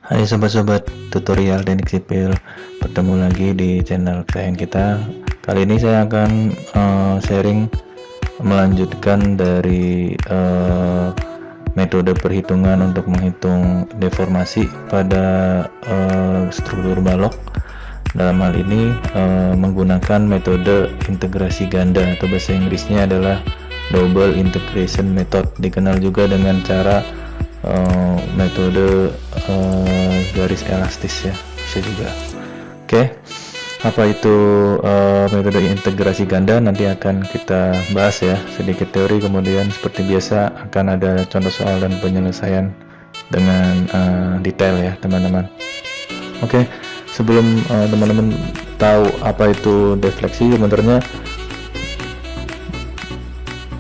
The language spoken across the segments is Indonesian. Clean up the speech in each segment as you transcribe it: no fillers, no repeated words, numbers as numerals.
Hai sobat-sobat tutorial teknik sipil, bertemu lagi di channel klien kita. Kali ini saya akan sharing melanjutkan dari metode perhitungan untuk menghitung deformasi pada struktur balok. Dalam hal ini menggunakan metode integrasi ganda atau bahasa Inggrisnya adalah double integration method, dikenal juga dengan cara metode garis elastis ya, bisa juga. Oke, apa itu metode integrasi ganda, nanti akan kita bahas ya, sedikit teori, kemudian seperti biasa akan ada contoh soal dan penyelesaian dengan detail ya teman-teman. Oke, sebelum teman-teman tahu apa itu defleksi, sebenarnya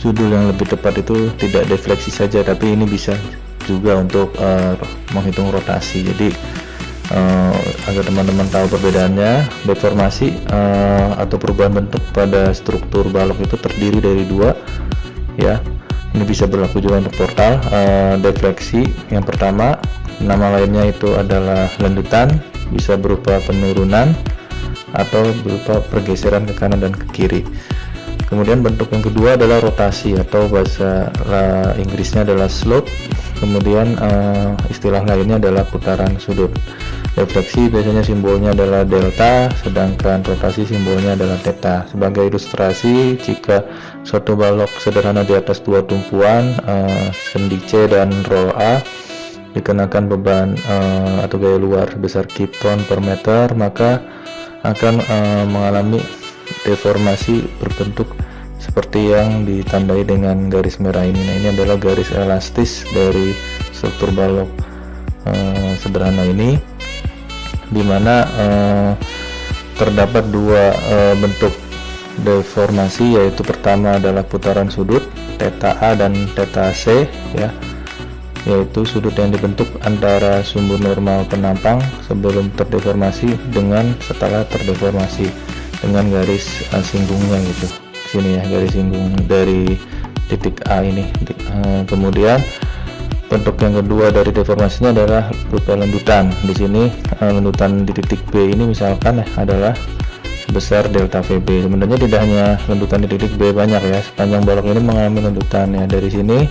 judul yang lebih tepat itu tidak defleksi saja, tapi ini bisa juga untuk menghitung rotasi. Jadi agar teman-teman tahu perbedaannya, deformasi atau perubahan bentuk pada struktur balok itu terdiri dari dua ya. Ini bisa berlaku juga untuk portal. Defleksi yang pertama, nama lainnya itu adalah lendutan, bisa berupa penurunan atau berupa pergeseran ke kanan dan ke kiri. Kemudian bentuk yang kedua adalah rotasi atau bahasa Inggrisnya adalah slope. Kemudian istilah lainnya adalah putaran sudut. Defleksi biasanya simbolnya adalah delta, sedangkan rotasi simbolnya adalah theta. Sebagai ilustrasi, jika suatu balok sederhana di atas dua tumpuan sendi C dan roll A dikenakan beban atau gaya luar sebesar kipton per meter, maka akan mengalami deformasi berbentuk seperti yang ditandai dengan garis merah ini. Nah, ini adalah garis elastis dari struktur balok sederhana ini, dimana terdapat dua bentuk deformasi, yaitu pertama adalah putaran sudut theta A dan theta C ya, yaitu sudut yang dibentuk antara sumbu normal penampang sebelum terdeformasi dengan setelah terdeformasi, dengan garis singgungnya gitu. Sini ya, garis singgung dari titik A ini. Kemudian bentuk yang kedua dari deformasinya adalah berupa lendutan. Di sini lendutan di titik B ini misalkan adalah sebesar delta VB. Sebenarnya tidak hanya lendutan di titik B, banyak ya, sepanjang balok ini mengalami lendutan ya. Dari sini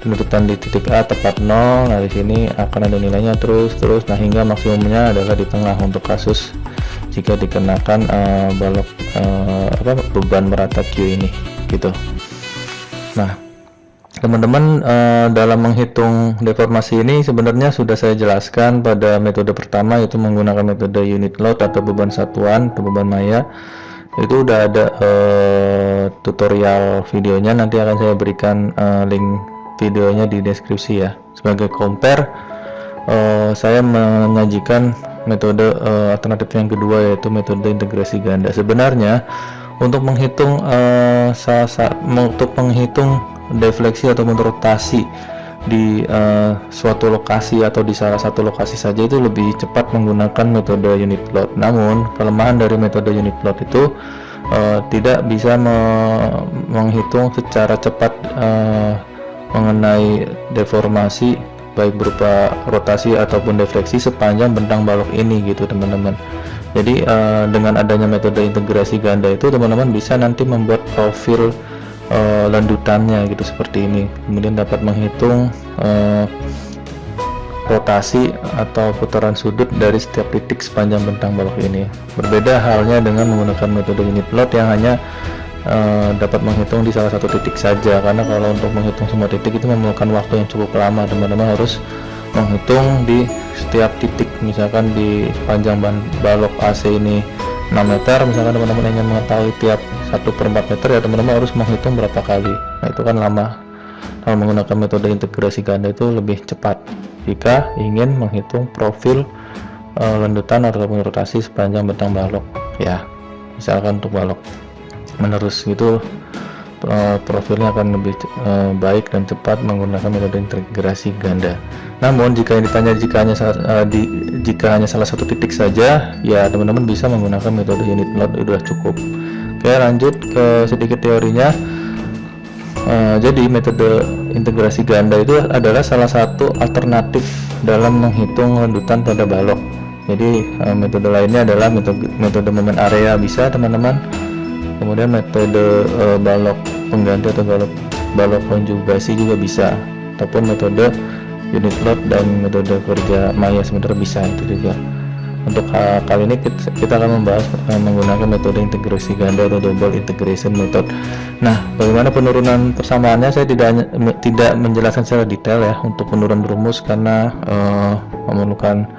lendutan di titik A tepat 0, dari sini akan ada nilainya terus. Nah, hingga maksimumnya adalah di tengah untuk kasus jika dikenakan balok beban merata Q ini gitu. Nah teman-teman, dalam menghitung deformasi ini sebenarnya sudah saya jelaskan pada metode pertama, yaitu menggunakan metode unit load atau beban satuan atau beban maya. Itu udah ada tutorial videonya, nanti akan saya berikan link videonya di deskripsi ya. Sebagai compare, saya menyajikan metode alternatif yang kedua, yaitu metode integrasi ganda. Sebenarnya untuk menghitung defleksi atau rotasi di suatu lokasi atau di salah satu lokasi saja itu lebih cepat menggunakan metode unit load. Namun kelemahan dari metode unit load itu tidak bisa menghitung secara cepat mengenai deformasi baik berupa rotasi ataupun defleksi sepanjang bentang balok ini gitu teman-teman. Jadi dengan adanya metode integrasi ganda itu teman-teman bisa nanti membuat profil landutannya gitu seperti ini, kemudian dapat menghitung rotasi atau putaran sudut dari setiap titik sepanjang bentang balok ini. Berbeda halnya dengan menggunakan metode unit load yang hanya dapat menghitung di salah satu titik saja, karena kalau untuk menghitung semua titik itu memerlukan waktu yang cukup lama. Teman-teman harus menghitung di setiap titik. Misalkan di panjang balok AC ini 6 meter, misalkan teman-teman ingin mengetahui tiap 1/4 meter, ya teman-teman harus menghitung berapa kali. Nah, itu kan lama. Kalau menggunakan metode integrasi ganda itu lebih cepat jika ingin menghitung profil lendutan atau rotasi sepanjang bentang balok ya. Misalkan untuk balok menerus gitu, profilnya akan lebih baik dan cepat menggunakan metode integrasi ganda. Namun jika yang ditanya jika hanya salah satu titik saja, ya teman-teman bisa menggunakan metode unit load, sudah cukup. Oke, lanjut ke sedikit teorinya. Jadi metode integrasi ganda itu adalah salah satu alternatif dalam menghitung rendutan pada balok. Jadi metode lainnya adalah metode momen area bisa teman-teman, kemudian metode balok pengganti atau balok konjugasi juga bisa, ataupun metode unit load dan metode kerja maya sebenarnya bisa itu juga. Untuk kali ini kita akan membahas menggunakan metode integrasi ganda atau double integration method. Nah, bagaimana penurunan persamaannya saya tidak menjelaskan secara detail ya untuk penurunan rumus karena memerlukan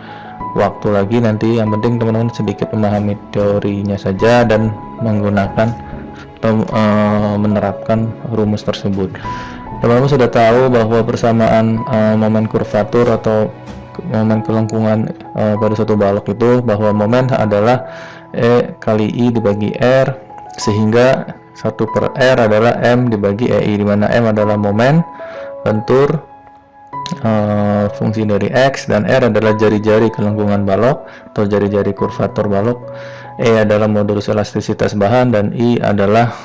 waktu lagi nanti. Yang penting teman-teman sedikit memahami teorinya saja dan menggunakan atau menerapkan rumus tersebut. Teman-teman sudah tahu bahwa persamaan momen kurvatur atau momen kelengkungan pada suatu balok itu bahwa momen adalah E kali I dibagi R, sehingga 1/R adalah M dibagi EI, di mana M adalah momen lentur fungsi dari X, dan R adalah jari-jari kelengkungan balok atau jari-jari kurvatur balok, E adalah modulus elastisitas bahan, dan I adalah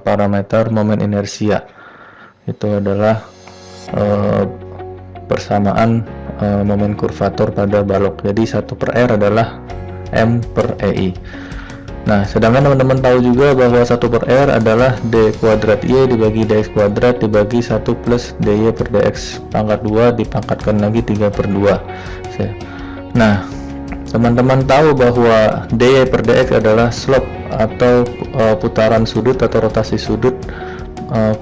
parameter momen inersia. Itu adalah persamaan momen kurvatur pada balok. Jadi 1/R adalah M per EI. Nah, sedangkan teman-teman tahu juga bahwa 1/R adalah D kuadrat Y dibagi DX kuadrat dibagi 1 plus DY per DX pangkat 2 dipangkatkan lagi 3/2. Nah, teman-teman tahu bahwa DY per DX adalah slope atau putaran sudut atau rotasi sudut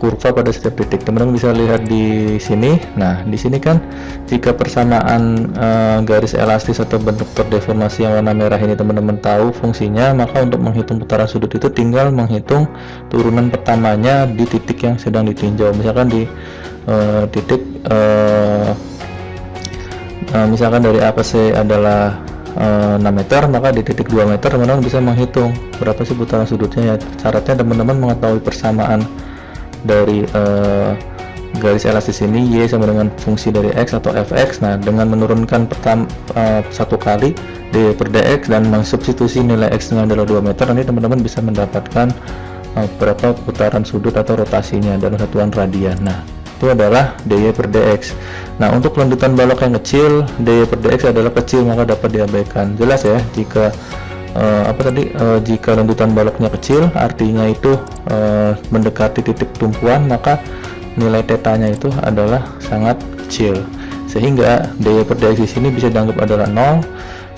kurva pada setiap titik. Teman-teman bisa lihat di sini. Nah, di sini kan jika persamaan garis elastis atau bentuk terdeformasi yang warna merah ini teman-teman tahu fungsinya, maka untuk menghitung putaran sudut itu tinggal menghitung turunan pertamanya di titik yang sedang ditinjau. Misalkan di titik misalkan dari APC adalah 6 meter, maka di titik 2 meter teman-teman bisa menghitung berapa sih putaran sudutnya ya. Syaratnya teman-teman mengetahui persamaan dari garis elastis ini Y sama dengan fungsi dari X atau Fx. Nah, dengan menurunkan satu kali D per Dx dan mensubstitusi nilai X nya adalah 2 meter, nanti teman-teman bisa mendapatkan berapa putaran sudut atau rotasinya dalam satuan radian. Nah, itu adalah dy per dx. Nah, untuk lanjutan balok yang kecil, dy per dx adalah kecil, maka dapat diabaikan. Jelas ya, jika jika lanjutan baloknya kecil, artinya itu mendekati titik tumpuan, maka nilai tetanya itu adalah sangat kecil, sehingga dy per dx di sini bisa dianggap adalah 0.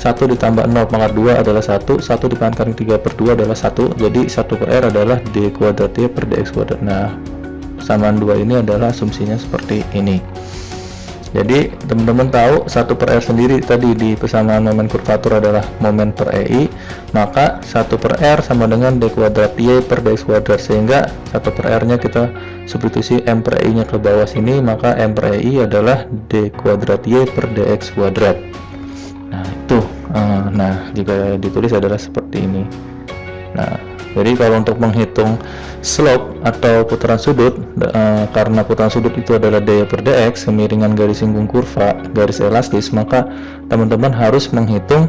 1 ditambah 0 pangkat 2 adalah 1, 1 dipangkatkan 3/2 adalah 1, jadi 1/r adalah d kuadrat y per dx kuadrat. Nah, persamaan 2 ini adalah asumsinya seperti ini. Jadi teman-teman tahu 1/r sendiri tadi di persamaan momen kurvatur adalah momen per EI, maka 1/r sama dengan d kuadrat y per dx kuadrat, sehingga 1/r nya kita substitusi m per EI nya ke bawah sini, maka m per EI adalah d kuadrat y per dx kuadrat. Nah, itu nah jika ditulis adalah seperti ini. Nah, jadi kalau untuk menghitung slope atau putaran sudut, karena putaran sudut itu adalah dy per dx kemiringan garis singgung kurva garis elastis, maka teman-teman harus menghitung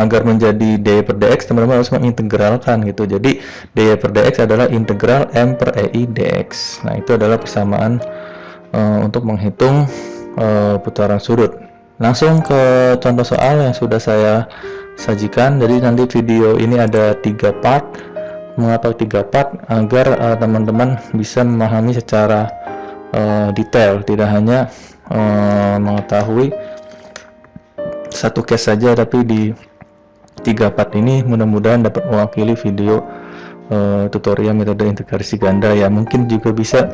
agar menjadi dy per dx, teman-teman harus mengintegralkan gitu. Jadi dy per dx adalah integral m per ei dx. Nah, itu adalah persamaan untuk menghitung putaran sudut. Langsung ke contoh soal yang sudah saya sajikan. Jadi nanti video ini ada 3 part. Mengapa 3 part? Agar teman-teman bisa memahami secara detail, tidak hanya mengetahui satu case saja, tapi di 3 part ini mudah-mudahan dapat mewakili video tutorial metode integrasi ganda ya. Mungkin juga bisa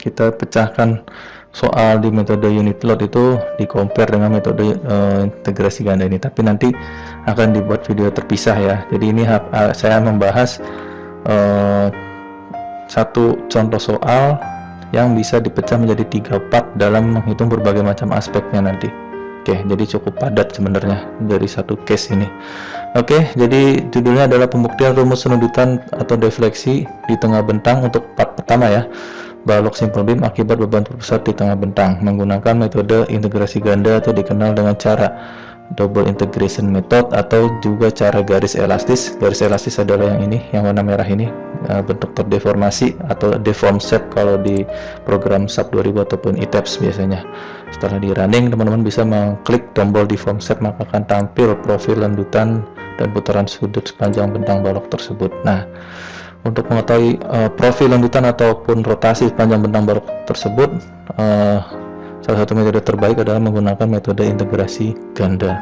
kita pecahkan soal di metode unit load itu di compare dengan metode integrasi ganda ini, tapi nanti akan dibuat video terpisah ya. Jadi ini saya membahas satu contoh soal yang bisa dipecah menjadi 3 part dalam menghitung berbagai macam aspeknya nanti. Oke, jadi cukup padat sebenarnya dari satu case ini. Oke, jadi judulnya adalah pembuktian rumus rendutan atau defleksi di tengah bentang untuk part pertama ya. Balok simple beam akibat beban terpusat di tengah bentang menggunakan metode integrasi ganda atau dikenal dengan cara double integration method atau juga cara garis elastis. Garis elastis adalah yang ini, yang warna merah ini, bentuk terdeformasi atau deform shape kalau di program SAP 2000 ataupun ITAPS biasanya. Setelah di running, teman-teman bisa mengklik tombol deform shape, maka akan tampil profil lendutan dan putaran sudut sepanjang bentang balok tersebut. Nah, untuk mengetahui profil lendutan ataupun rotasi sepanjang bentang balok tersebut, salah satu metode terbaik adalah menggunakan metode integrasi ganda,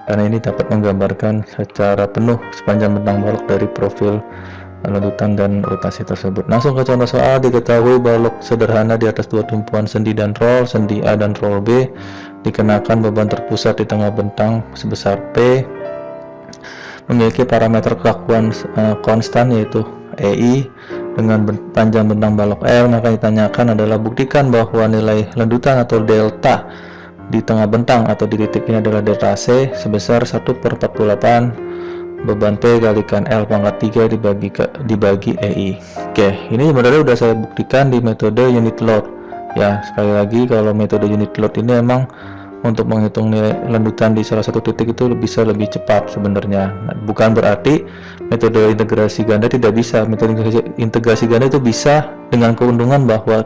karena ini dapat menggambarkan secara penuh sepanjang bentang balok dari profil lendutan dan rotasi tersebut. Langsung ke contoh soal. Diketahui balok sederhana di atas dua tumpuan sendi dan roll, sendi A dan roll B, dikenakan beban terpusat di tengah bentang sebesar P, memiliki parameter kekakuan konstan yaitu EI dengan panjang bentang balok L. Maka ditanyakan adalah buktikan bahwa nilai lendutan atau delta di tengah bentang atau di titik ini adalah delta C sebesar 1/48 beban P kalikan L pangkat 3 dibagi EI. Oke, ini sebenarnya udah saya buktikan di metode unit load ya. Sekali lagi, kalau metode unit load ini emang untuk menghitung nilai lendutan di salah satu titik itu bisa lebih cepat sebenarnya. Bukan berarti metode integrasi ganda tidak bisa. Metode integrasi ganda itu bisa dengan keuntungan bahwa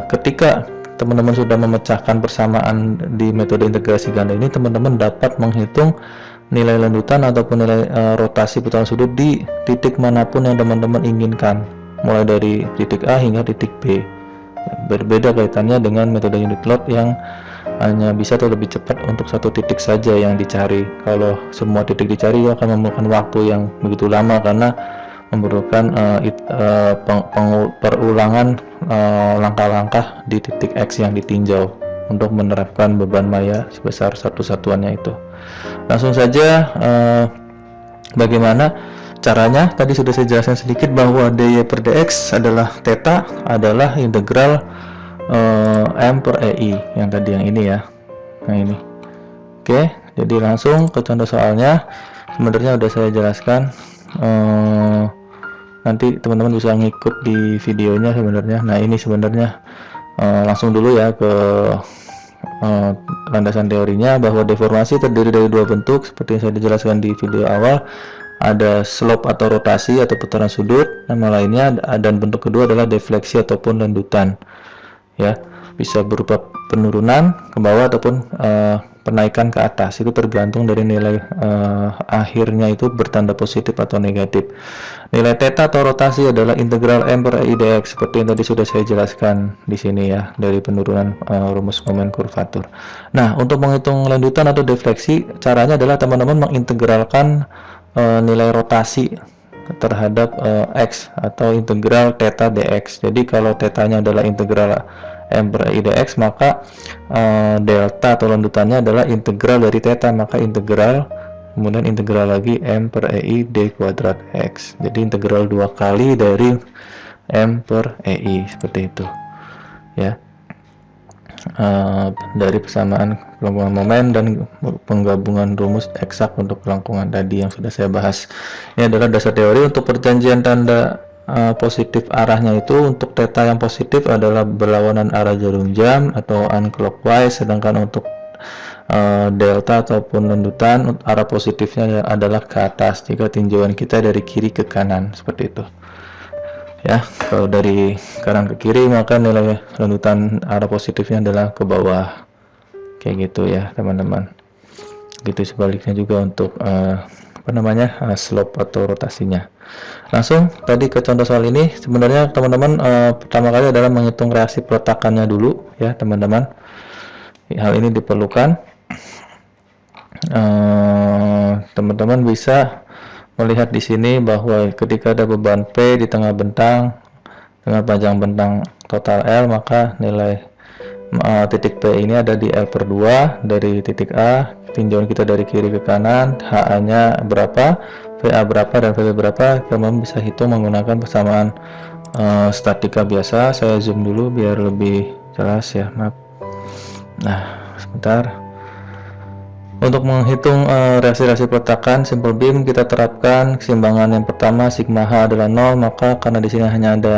ketika teman-teman sudah memecahkan persamaan di metode integrasi ganda ini, teman-teman dapat menghitung nilai lendutan ataupun nilai rotasi putaran sudut di titik manapun yang teman-teman inginkan, mulai dari titik A hingga titik B. Berbeda kaitannya dengan metode unit load yang hanya bisa atau lebih cepat untuk satu titik saja yang dicari. Kalau semua titik dicari akan memerlukan waktu yang begitu lama, karena memerlukan perulangan langkah-langkah di titik X yang ditinjau untuk menerapkan beban maya sebesar satu satuannya itu. Langsung saja, bagaimana caranya? Tadi sudah saya jelaskan sedikit bahwa dy per dx adalah theta adalah integral m per ei yang tadi yang ini ya. Nah ini. Oke, jadi langsung ke contoh soalnya. Sebenarnya sudah saya jelaskan. Nanti teman-teman bisa ngikut di videonya sebenarnya. Nah ini sebenarnya langsung dulu ya ke landasan teorinya, bahwa deformasi terdiri dari dua bentuk seperti yang saya dijelaskan di video awal. Ada slope atau rotasi atau putaran sudut, nama lainnya, dan bentuk kedua adalah defleksi ataupun lendutan ya, bisa berupa penurunan ke bawah ataupun penaikan ke atas. Itu tergantung dari nilai akhirnya itu bertanda positif atau negatif. Nilai theta atau rotasi adalah integral m per ei dx seperti yang tadi sudah saya jelaskan di sini ya, dari penurunan rumus momen kurvatur. Nah, untuk menghitung lendutan atau defleksi, caranya adalah teman-teman mengintegralkan nilai rotasi terhadap x atau integral theta dx. Jadi kalau tetanya adalah integral m per ei dx, maka delta atau lendutannya adalah integral dari theta, maka integral kemudian integral lagi m per ei d kuadrat x. Jadi integral dua kali dari m per ei seperti itu ya. Dari persamaan kelangkungan momen dan penggabungan rumus eksak untuk kelangkungan tadi yang sudah saya bahas. Ini adalah dasar teori untuk perjanjian tanda positif arahnya itu. Untuk theta yang positif adalah berlawanan arah jarum jam atau unclockwise, sedangkan untuk delta ataupun lendutan arah positifnya adalah ke atas jika tinjauan kita dari kiri ke kanan, seperti itu ya. Kalau dari kanan ke kiri, maka nilai lendutan arah positifnya adalah ke bawah, kayak gitu ya teman-teman. Gitu sebaliknya juga untuk slope atau rotasinya. Langsung tadi ke contoh soal ini. Sebenarnya teman-teman pertama kali adalah menghitung reaksi peletakannya dulu ya teman-teman. Hal ini diperlukan. Teman-teman bisa melihat di sini bahwa ketika ada beban P di tengah bentang dengan panjang bentang total L, maka nilai titik P ini ada di L per 2 dari titik A. Tinjauan kita dari kiri ke kanan, HA nya berapa, VA berapa, dan VB berapa. Teman bisa hitung menggunakan persamaan statika biasa. Saya zoom dulu biar lebih jelas ya, maaf. Nah sebentar. Untuk menghitung reaksi-reaksi peletakan simple beam, kita terapkan keseimbangan yang pertama, sigma H adalah 0, maka karena di sini hanya ada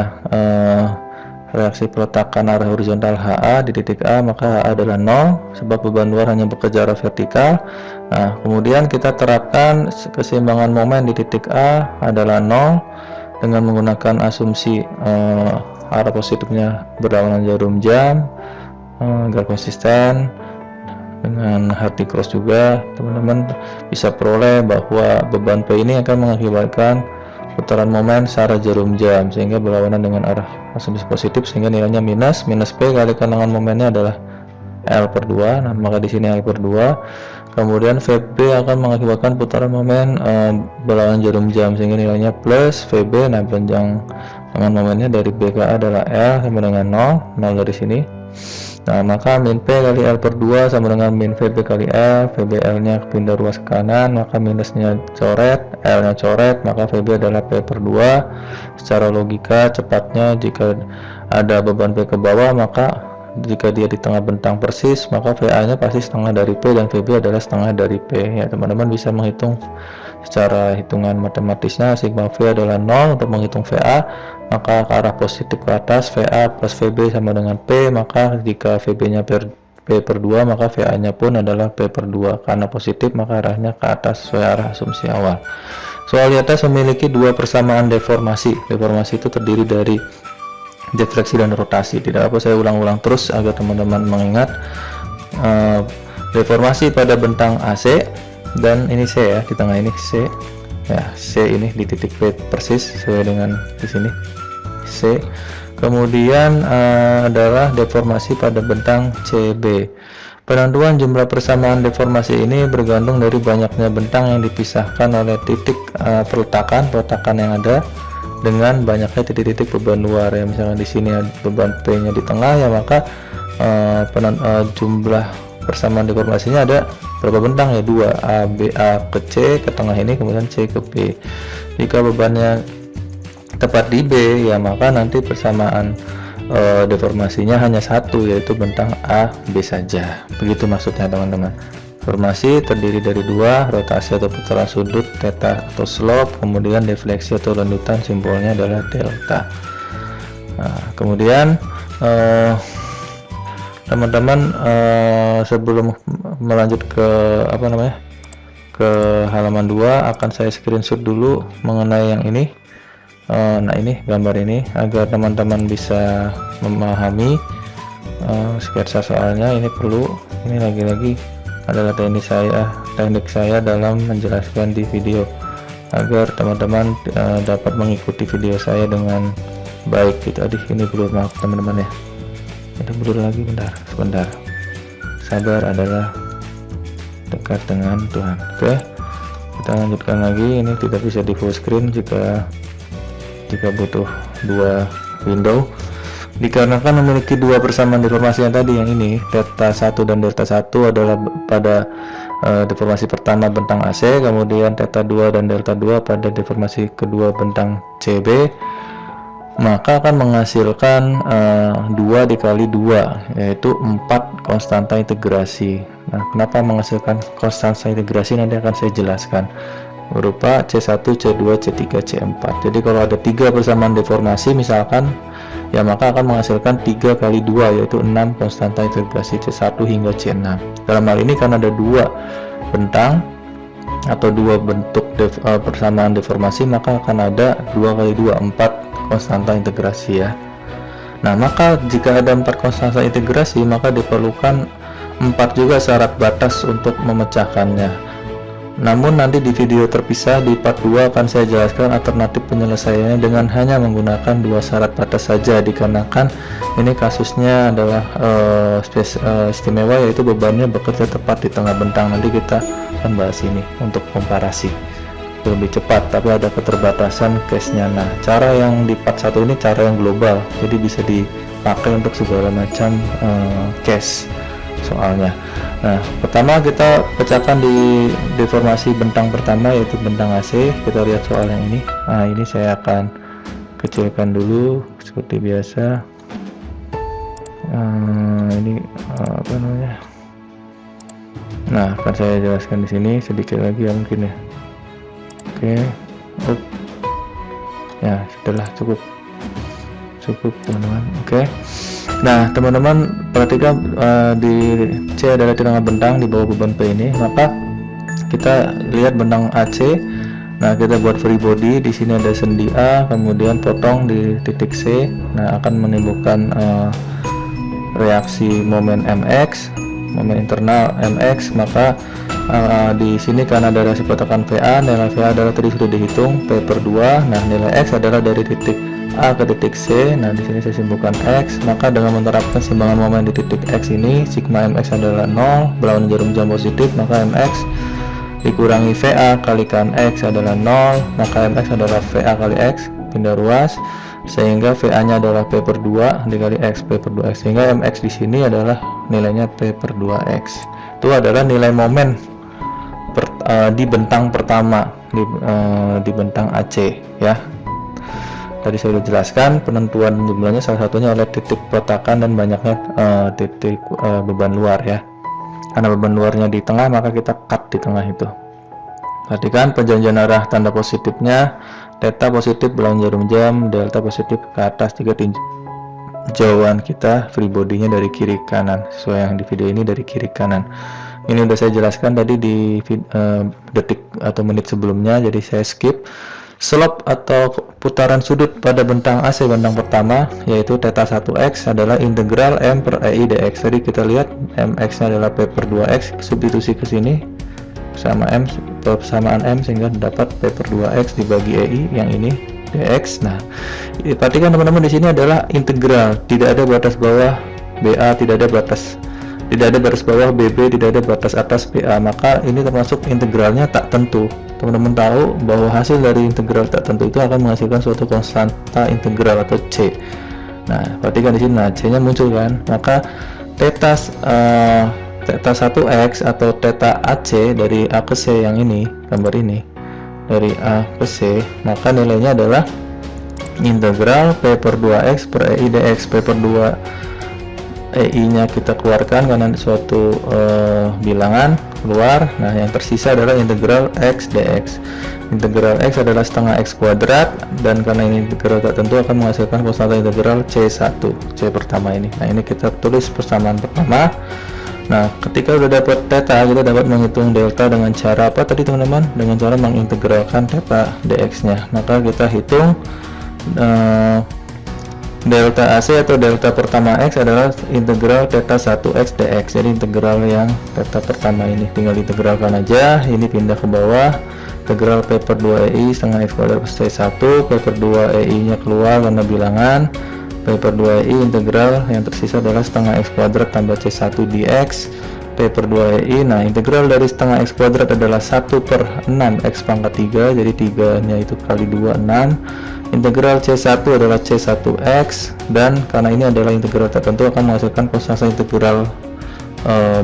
reaksi peletakan arah horizontal HA di titik A, maka HA adalah 0 sebab beban luar hanya bekerja arah vertikal. Nah, kemudian kita terapkan keseimbangan momen di titik A adalah 0, dengan menggunakan asumsi arah positifnya berlawanan jarum jam agar konsisten. Dengan hard cross juga teman-teman bisa peroleh bahwa beban P ini akan mengakibatkan putaran momen searah jarum jam sehingga berlawanan dengan arah asumsi positif, sehingga nilainya minus P kali kanangan momennya adalah L/2. Nah, maka di sini L/2. Kemudian VB akan mengakibatkan putaran momen berlawanan jarum jam sehingga nilainya plus VB. Nah, panjang dengan momennya dari BKA adalah L sama dengan 0 dari sini. Nah, maka min P kali L/2 sama dengan min VB kali L. VBL nya pindah ruas ke kanan, maka minusnya coret, L nya coret, maka VB adalah P/2. Secara logika cepatnya jika ada beban P ke bawah, maka jika dia di tengah bentang persis, maka VA nya pasti setengah dari P dan VB adalah setengah dari P. Ya, teman-teman bisa menghitung secara hitungan matematisnya, sigma V adalah 0 untuk menghitung VA, maka ke arah positif ke atas, VA plus VB sama dengan P, maka jika VB nya P/2 maka VA nya pun adalah P/2. Karena positif maka arahnya ke atas sesuai arah asumsi awal. Soal di atas memiliki dua persamaan deformasi. Deformasi itu terdiri dari defleksi dan rotasi. Tidak apa saya ulang-ulang terus agar teman-teman mengingat. Deformasi pada bentang AC, dan ini C ya, di tengah ini C ya, C ini di titik P persis sesuai dengan di sini C. Kemudian adalah deformasi pada bentang CB. Penentuan jumlah persamaan deformasi ini bergantung dari banyaknya bentang yang dipisahkan oleh titik peletakan yang ada dengan banyaknya titik-titik beban luar ya. Misalnya di sini beban P nya di tengah ya, maka jumlah persamaan deformasinya ada berapa bentang ya, 2, A, B, A ke C ke tengah ini, kemudian C ke B. Jika bebannya tepat di B ya, maka nanti persamaan deformasinya hanya satu, yaitu bentang A, B saja. Begitu maksudnya teman-teman. Deformasi terdiri dari dua, rotasi atau putaran sudut, theta atau slope, kemudian defleksi atau lanjutan, simbolnya adalah delta. Nah, kemudian teman-teman sebelum melanjut ke ke halaman 2 akan saya screenshot dulu mengenai yang ini. Nah, ini gambar ini agar teman-teman bisa memahami sketsa soalnya. Ini perlu, ini lagi-lagi adalah teknik saya dalam menjelaskan di video agar teman-teman dapat mengikuti video saya dengan baik gitu. Aduh, ini blur, maaf teman-teman ya. Ada blur lagi, sebentar. Sabar adalah dekat dengan Tuhan. Oke, kita lanjutkan lagi. Ini tidak bisa di full screen jika butuh dua window, dikarenakan memiliki dua persamaan deformasi yang tadi, yang ini theta 1 dan delta 1 adalah pada deformasi pertama bentang AC, kemudian theta 2 dan delta 2 pada deformasi kedua bentang CB, maka akan menghasilkan 2 dikali 2, yaitu 4 konstanta integrasi. Nah, kenapa menghasilkan konstanta integrasi nanti akan saya jelaskan, berupa C1, C2, C3, C4. Jadi kalau ada 3 persamaan deformasi misalkan ya, maka akan menghasilkan 3 kali 2, yaitu 6 konstanta integrasi C1 hingga C6. Dalam hal ini karena ada 2 bentang atau 2 bentuk persamaan deformasi, maka akan ada 2 kali 2, 4 konstanta integrasi ya. Nah, maka jika ada 4 konstanta integrasi, maka diperlukan 4 juga syarat batas untuk memecahkannya. Namun nanti di video terpisah di part 2 akan saya jelaskan alternatif penyelesaiannya dengan hanya menggunakan 2 syarat batas saja, dikarenakan ini kasusnya adalah istimewa, yaitu bebannya bekerja tepat di tengah bentang. Nanti kita akan bahas ini untuk komparasi lebih cepat, tapi ada keterbatasan case-nya. Nah, cara yang di part 1 ini cara yang global, jadi bisa dipakai untuk segala macam case soalnya. Nah, pertama kita pecahkan di deformasi bentang pertama, yaitu bentang AC. Kita lihat soal yang ini. Nah, ini saya akan kecilkan dulu seperti biasa. Ini apa namanya? Nah, akan saya jelaskan di sini sedikit lagi ya mungkin ya. Oke, ya sudahlah, cukup teman-teman. Oke. Nah, teman-teman perhatikan di C adalah di tengah bentang di bawah beban P ini, maka kita lihat bentang AC Nah, kita buat free body. Di sini ada sendi A, kemudian potong di titik C. Nah, akan menimbulkan reaksi momen mx, momen internal mx. Maka di sini karena ada reaksi pertekan VA, nilai VA adalah tadi sudah dihitung P per 2. Nah, nilai X adalah dari titik A ke titik C. Nah, di sini saya simpulkan X. Maka dengan menerapkan simbangan momen di titik X ini, sigma mx adalah 0, berlawanan jarum jam positif, maka mx dikurangi VA kalikan X adalah 0, maka mx adalah VA kali X, pindah ruas, sehingga VA nya adalah P per 2 dikali X, P per 2X, sehingga mx di sini adalah nilainya P per 2X. Itu adalah nilai momen di bentang pertama, di bentang AC ya. Tadi saya sudah jelaskan penentuan jumlahnya salah satunya oleh titik peletakan dan banyaknya titik beban luar ya. Karena beban luarnya di tengah, maka kita cut di tengah itu. Perhatikan perjanjian arah tanda positifnya, theta positif berlawanan jarum jam, delta positif ke atas, 3 tinjauan kita free body-nya dari kiri kanan, sesuai yang di video ini dari kiri kanan. Ini udah saya jelaskan tadi di detik atau menit sebelumnya, jadi saya skip. Slope atau putaran sudut pada bentang AC bentang pertama yaitu theta 1x adalah integral M per EI dx. Tadi kita lihat mx nya adalah P per 2x, substitusi ke sini sama M atau persamaan M sehingga dapat P per 2x dibagi EI yang ini dx. Nah, perhatikan teman-teman, di sini adalah integral, tidak ada batas bawah BA, tidak ada batas bawah BB, tidak ada batas atas BA, maka ini termasuk integralnya tak tentu. Teman-teman tahu bahwa hasil dari integral tak tentu itu akan menghasilkan suatu konstanta integral atau C. Nah, perhatikan di sini, nah C-nya muncul kan, maka theta 1x atau theta AC dari A ke C yang ini, gambar ini, dari A ke C, maka nilainya adalah integral P per 2x per EI dx. P per 2 EI nya kita keluarkan karena suatu bilangan keluar. Nah, yang tersisa adalah integral X dx. Integral X adalah setengah X kuadrat, dan karena ini integral tak tentu akan menghasilkan konstanta integral C1, C pertama ini. Nah, ini kita tulis persamaan pertama. Nah, ketika sudah dapat theta, kita dapat menghitung delta dengan cara apa tadi teman-teman? Dengan cara mengintegralkan theta dx nya. Maka kita hitung delta AC atau delta pertama X adalah integral theta 1x dx. Jadi integral yang theta pertama ini tinggal integralkan aja, ini pindah ke bawah. Integral P per 2 EI setengah X kuadrat plus C1, P per 2 EI nya keluar karena bilangan, P per 2 EI integral yang tersisa adalah setengah X kuadrat tambah C1 dx, P per 2 EI. Nah, integral dari setengah X kuadrat adalah 1 per 6 X pangkat 3, jadi 3 nya itu kali 2, 6. Integral C1 adalah C1X, dan karena ini adalah integral tertentu akan menghasilkan konstanta integral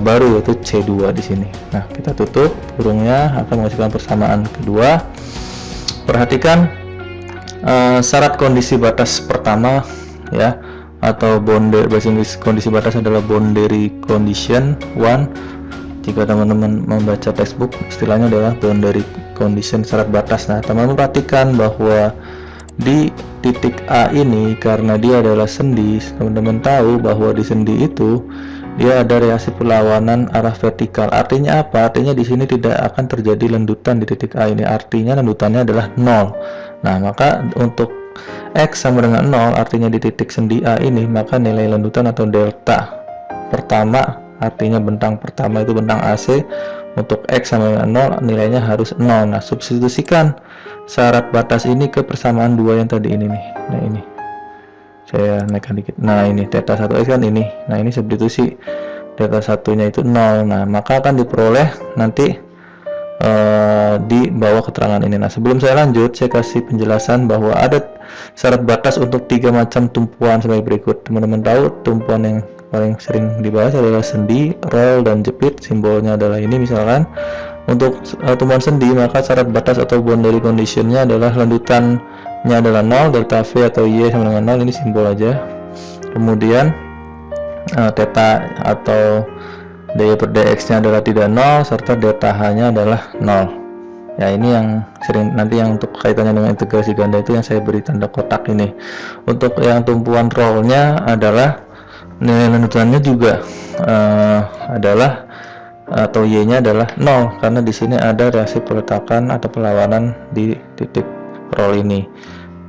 baru yaitu C2 di sini. Nah, kita tutup burungnya, akan menghasilkan persamaan kedua. Perhatikan syarat kondisi batas pertama ya, atau boundary, bahasa Inggris kondisi batas adalah boundary condition 1. Jika teman-teman membaca textbook, istilahnya adalah boundary condition, syarat batas. Nah, teman-teman perhatikan bahwa di titik A ini, karena dia adalah sendi, teman-teman tahu bahwa di sendi itu dia ada reaksi perlawanan arah vertikal. Artinya apa? Artinya di sini tidak akan terjadi lendutan di titik A ini. Artinya lendutannya adalah 0. Nah, maka untuk X sama dengan 0, artinya di titik sendi A ini, maka nilai lendutan atau delta pertama, artinya bentang pertama itu bentang AC, untuk X sama dengan 0 nilainya harus 0. Nah, substitusikan syarat batas ini ke persamaan 2 yang tadi ini nih. Nah, ini saya naikkan dikit. Nah, ini theta 1x kan ini. Nah, ini substitusi theta 1-nya itu 0. Nah, maka akan diperoleh nanti di bawah keterangan ini. Nah, sebelum saya lanjut, saya kasih penjelasan bahwa ada syarat batas untuk 3 macam tumpuan sebagai berikut. Teman-teman tahu tumpuan yang paling sering dibahas adalah sendi, roll, dan jepit. Simbolnya adalah ini misalkan. Untuk tumpuan sendi, maka syarat batas atau boundary conditionnya adalah lendutannya adalah 0, delta V atau Y sama dengan 0, ini simbol aja. Kemudian theta atau dy per dx nya adalah tidak 0, serta delta h nya adalah 0. Ya, ini yang sering nanti yang untuk kaitannya dengan integrasi ganda itu yang saya beri tanda kotak ini. Untuk yang tumpuan rollnya adalah nilai lendutannya juga adalah atau Y-nya adalah 0 karena di sini ada reaksi peletakan atau perlawanan di titik roll ini.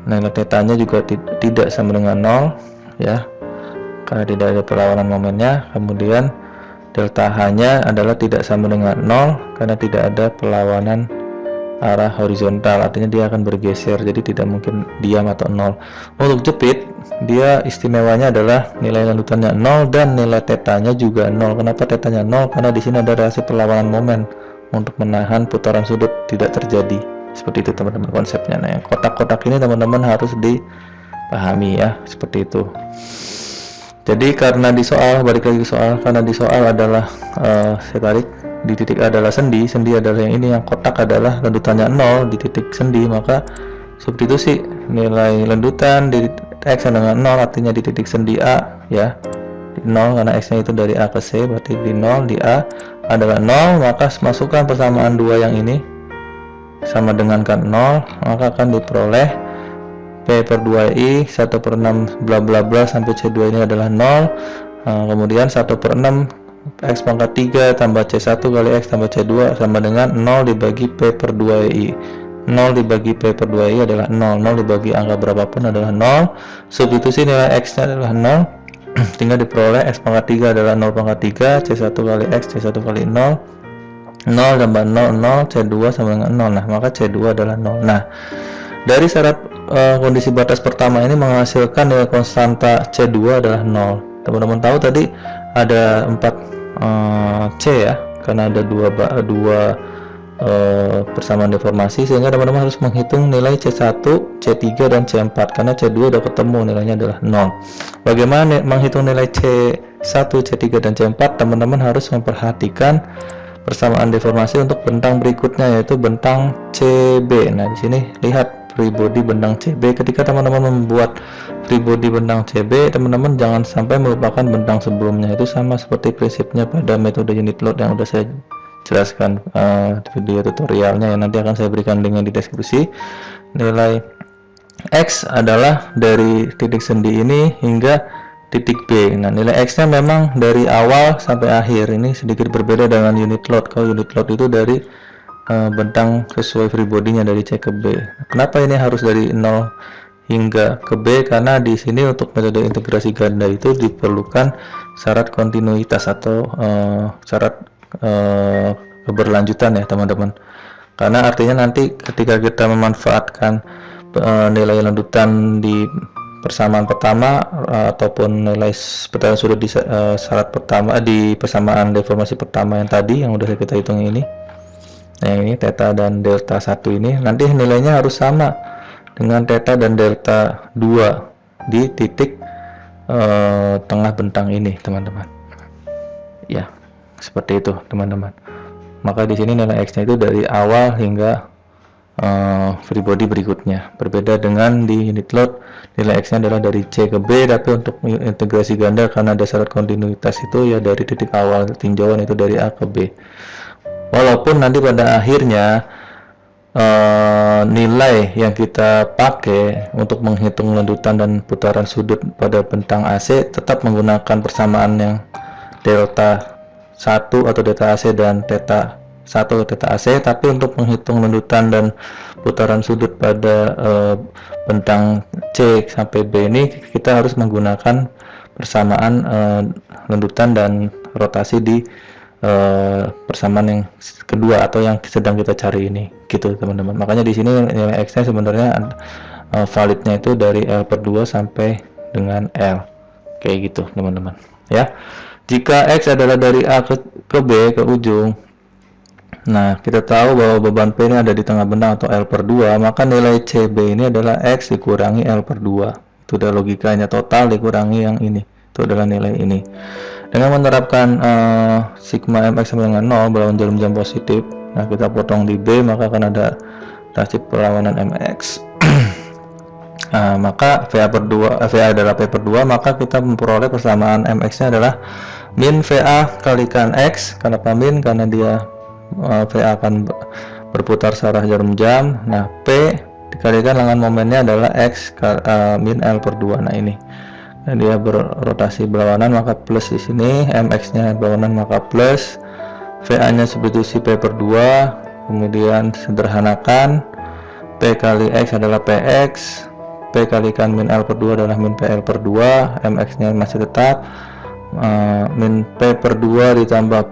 Nilai tetanya juga tidak sama dengan 0 ya, karena tidak ada perlawanan momennya. Kemudian delta H-nya adalah tidak sama dengan 0 karena tidak ada perlawanan arah horizontal, artinya dia akan bergeser, jadi tidak mungkin diam atau 0. Untuk jepit, dia istimewanya adalah nilai landutannya 0 dan nilai tetanya juga 0. Kenapa tetanya 0? Karena di sini ada reaksi perlawanan momen untuk menahan putaran sudut tidak terjadi. Seperti itu teman-teman konsepnya. Nah, yang kotak-kotak ini teman-teman harus dipahami ya, seperti itu. Jadi karena di soal, balik lagi ke soal, karena di soal adalah saya tarik di titik A adalah sendi adalah yang ini, yang kotak adalah landutannya 0 di titik sendi, maka seperti itu sih nilai landutan di X dengan 0, artinya di titik sendi A ya, di 0 karena X nya itu dari A ke C, berarti di 0 di A adalah 0, maka masukkan persamaan dua yang ini sama dengan kan 0, maka akan diperoleh P per 2I 1 per 6 bla bla bla sampai C2 ini adalah 0. Kemudian 1 per 6 X pangkat 3 tambah C1 kali X tambah C2 sama dengan 0 dibagi P per 2I. 0 dibagi P per 2I adalah 0. 0 dibagi angka berapapun adalah 0. Substitusi nilai X nya adalah 0. Tinggal diperoleh X pangkat 3 adalah 0 pangkat 3, C1 kali X, C1 kali 0, 0 tambah 0, 0, C2 sama dengan 0. Nah, maka C2 adalah 0. Nah, dari syarat kondisi batas pertama ini menghasilkan nilai konstanta C2 adalah 0. Teman-teman tahu tadi ada 4 C ya, karena ada dua persamaan deformasi, sehingga teman-teman harus menghitung nilai C1, C3 dan C4 karena C2 udah ketemu nilainya adalah 0. Bagaimana menghitung nilai C1, C3 dan C4? Teman-teman harus memperhatikan persamaan deformasi untuk bentang berikutnya, yaitu bentang CB. Nah, di sini lihat free body bentang CB. Ketika teman-teman membuat free body bentang CB, teman-teman jangan sampai melupakan bentang sebelumnya. Itu sama seperti prinsipnya pada metode unit load yang udah saya jelaskan video tutorialnya, yang nanti akan saya berikan linknya di deskripsi. Nilai X adalah dari titik sendi ini hingga titik B. Nah, nilai X nya memang dari awal sampai akhir. Ini sedikit berbeda dengan unit load. Kalau unit load itu dari bentang sesuai free body-nya dari C ke B. Kenapa ini harus dari 0 hingga ke B? Karena di sini untuk metode integrasi ganda itu diperlukan syarat kontinuitas atau syarat keberlanjutan ya teman-teman. Karena artinya nanti ketika kita memanfaatkan nilai landutan di persamaan pertama ataupun nilai putaran sudut di syarat pertama di persamaan deformasi pertama yang tadi yang udah kita hitung ini. Nah, ini theta dan delta 1 ini nanti nilainya harus sama dengan theta dan delta 2 di titik tengah bentang ini teman-teman ya, seperti itu teman-teman. Maka di sini nilai X nya itu dari awal hingga free body berikutnya. Berbeda dengan di unit load, nilai X nya adalah dari C ke B, tapi untuk integrasi ganda karena ada syarat kontinuitas itu ya dari titik awal tinjauan itu dari A ke B. Walaupun nanti pada akhirnya nilai yang kita pakai untuk menghitung landutan dan putaran sudut pada bentang AC tetap menggunakan persamaan yang delta 1 atau delta AC dan theta 1 atau theta AC, tapi untuk menghitung landutan dan putaran sudut pada bentang C sampai B ini kita harus menggunakan persamaan landutan dan rotasi di persamaan yang kedua atau yang sedang kita cari ini gitu teman-teman. Makanya di sini nilai X nya sebenarnya validnya itu dari L per 2 sampai dengan L kayak gitu teman-teman ya. Jika X adalah dari A ke B ke ujung, nah kita tahu bahwa beban P ini ada di tengah bentang atau L per 2, maka nilai CB ini adalah X dikurangi L per 2. Itu udah logikanya, total dikurangi yang ini, itu adalah nilai ini. Dengan menerapkan sigma mx sama dengan 0 berlawan jarum jam positif, nah kita potong di B, maka akan ada reaksi perlawanan mx. Maka VA per 2, VA adalah P per 2, maka kita memperoleh persamaan mx nya adalah min VA kalikan X. Kenapa min? Karena dia VA akan berputar searah jarum jam. Nah, P dikalikan dengan momennya adalah X min L per 2. Nah, ini. Nah, dia berrotasi berlawanan, maka plus di sini, mx nya berlawanan maka plus, VA nya substitusi P per 2, kemudian sederhanakan P kali X adalah PX, P kalikan min L per 2 adalah min PL per 2, MX nya masih tetap, min P per 2 ditambah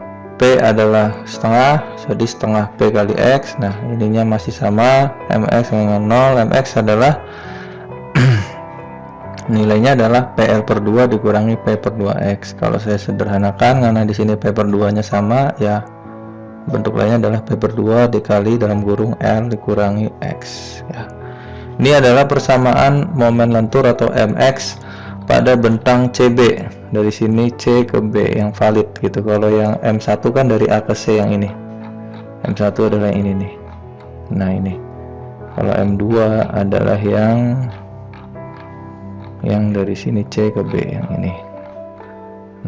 P adalah setengah, jadi setengah P kali X. Nah ininya masih sama, MX dengan 0, MX adalah nilainya adalah PL per 2 dikurangi P per 2X. Kalau saya sederhanakan, karena di sini P per 2 nya sama, ya bentuk lainnya adalah P per 2 dikali dalam kurung L dikurangi X ya. Ini adalah persamaan momen lentur atau MX pada bentang CB. Dari sini C ke B yang valid gitu. Kalau yang M1 kan dari A ke C yang ini. M1 adalah yang ini nih. Nah ini. Kalau M2 adalah yang dari sini C ke B yang ini.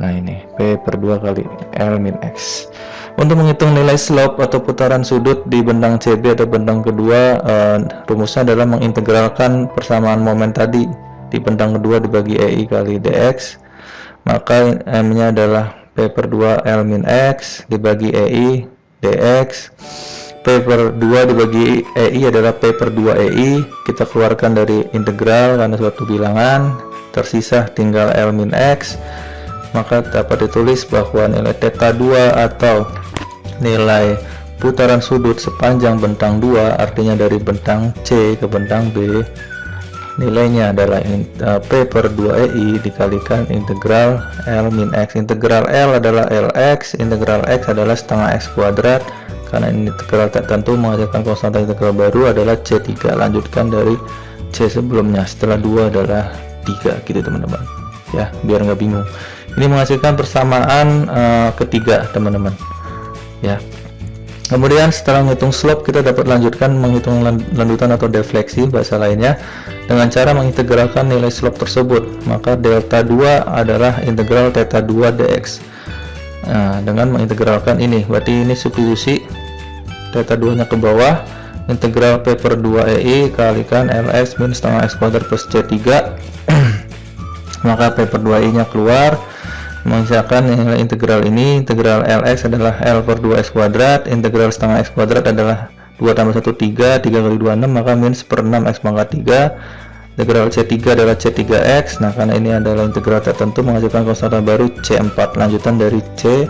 Nah ini P per 2 kali L min X. Untuk menghitung nilai slope atau putaran sudut di bentang CB atau bentang kedua, rumusnya adalah mengintegralkan persamaan momen tadi di bentang kedua dibagi EI kali DX. Maka M nya adalah P per 2 L min X dibagi EI DX. P per 2 dibagi EI adalah P per 2 EI. Kita keluarkan dari integral karena suatu bilangan, tersisa tinggal L min X. Maka dapat ditulis bahwa nilai θ2 atau nilai putaran sudut sepanjang bentang 2, artinya dari bentang C ke bentang B, nilainya adalah P per 2EI dikalikan integral L min X. Integral L adalah LX, integral X adalah setengah X kuadrat. Karena ini integral tak tentu menghasilkan konstanta integral baru adalah C3. Lanjutkan dari C sebelumnya, setelah 2 adalah 3 gitu teman-teman ya, biar nggak bingung. Ini menghasilkan persamaan ketiga teman-teman ya. Kemudian setelah menghitung slope, kita dapat lanjutkan menghitung landutan atau defleksi bahasa lainnya dengan cara mengintegralkan nilai slope tersebut. Maka delta 2 adalah integral θ2 dx. Nah, dengan mengintegralkan ini, berarti ini substitusi θ2 nya ke bawah, integral P per 2EI kalikan LX min setengah X kuadrat plus C3. Maka P per 2i nya keluar, mengisahkan nilai integral ini. Integral LX adalah L per 2x kuadrat, integral setengah X kuadrat adalah 2 tambah 1 3, 3 kali 2 6, maka min 1/6 X pangkat 3. Integral C3 adalah C3X. Nah karena ini adalah integral tertentu menghasilkan konstanta baru C4, lanjutan dari C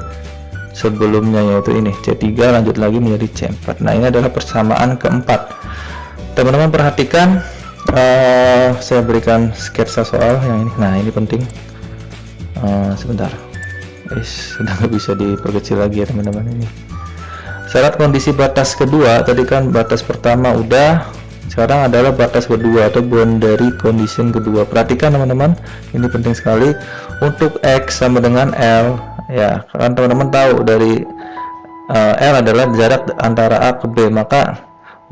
sebelumnya yaitu ini C3 lanjut lagi menjadi C4. Nah ini adalah persamaan keempat. Teman-teman perhatikan, saya berikan sketsa soal yang ini. Nah ini penting. Sebentar, sudah nggak bisa diperkecil lagi ya teman-teman. Ini syarat kondisi batas kedua, tadi kan batas pertama udah, sekarang adalah batas kedua atau boundary condition kedua. Perhatikan teman-teman, ini penting sekali. Untuk X sama dengan L ya, kan teman-teman tahu dari L adalah jarak antara A ke B, maka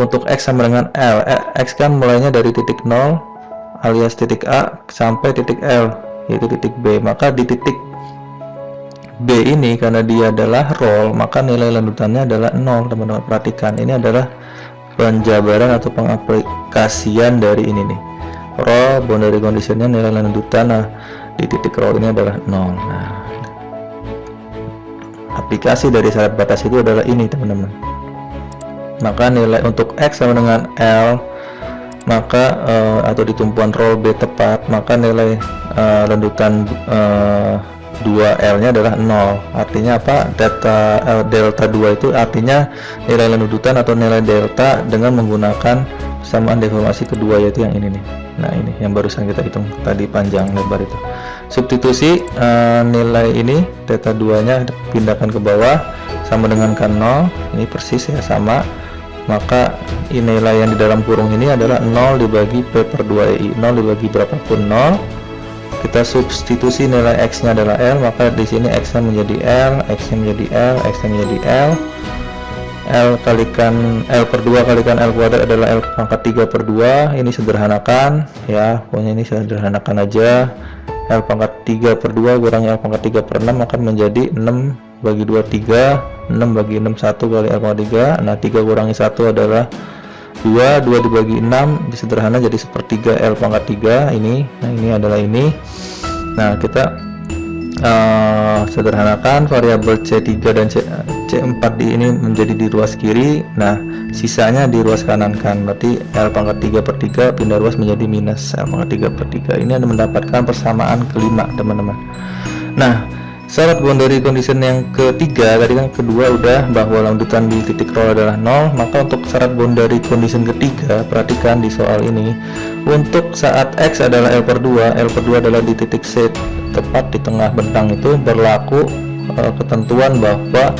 untuk X sama dengan L, X kan mulainya dari titik 0 alias titik A sampai titik L yaitu titik B. Maka di titik B ini karena dia adalah roll, maka nilai lanjutannya adalah 0 teman-teman. Perhatikan, ini adalah penjabaran atau pengaplikasian dari ini nih, roll boundary conditionnya nilai lanjutan. Nah di titik roll ini adalah 0. Nah aplikasi dari syarat batas itu adalah ini teman-teman. Maka nilai untuk X sama dengan L, maka atau di tumpuan roll B tepat, maka nilai lanjutan 2L nya adalah 0. Artinya apa? Delta 2 itu artinya nilai lanjutan atau nilai delta dengan menggunakan persamaan deformasi kedua, yaitu yang ini nih. Nah ini yang barusan kita hitung tadi panjang lebar itu. Substitusi nilai ini θ 2 nya pindahkan ke bawah sama dengan kan 0, ini persis ya sama. Maka nilai yang di dalam kurung ini adalah 0 dibagi P per 2EI, 0 dibagi berapapun 0. Kita substitusi nilai X nya adalah L, maka di sini X nya menjadi L, X nya menjadi L, X nya menjadi L. L kalikan L per 2 kalikan L kuadrat adalah L pangkat 3 per 2. Ini sederhanakan ya, pokoknya ini sederhanakan aja. L pangkat 3 per 2 kurangi L pangkat 3 per 6 akan menjadi 6 bagi 2 3, 6 bagi 6 1 kali L pangkat 3. Nah 3 kurangi 1 adalah 2, 2 dibagi 6 disederhana jadi sepertiga L pangkat 3 ini. Nah ini adalah ini. Nah kita sederhanakan variabel C3 dan C4 ini menjadi di ruas kiri, nah sisanya di ruas kanan kan, berarti L pangkat 3 per 3 pindah ruas menjadi minus L pangkat 3 per 3. Ini ada mendapatkan persamaan kelima teman-teman. Nah, syarat boundary condition yang ketiga, tadi kan kedua udah bahwa lanjutan di titik roll adalah 0, maka untuk syarat boundary condition ketiga, perhatikan di soal ini, untuk saat X adalah L per 2, L per 2 adalah di titik C tepat di tengah bentang itu berlaku ketentuan bahwa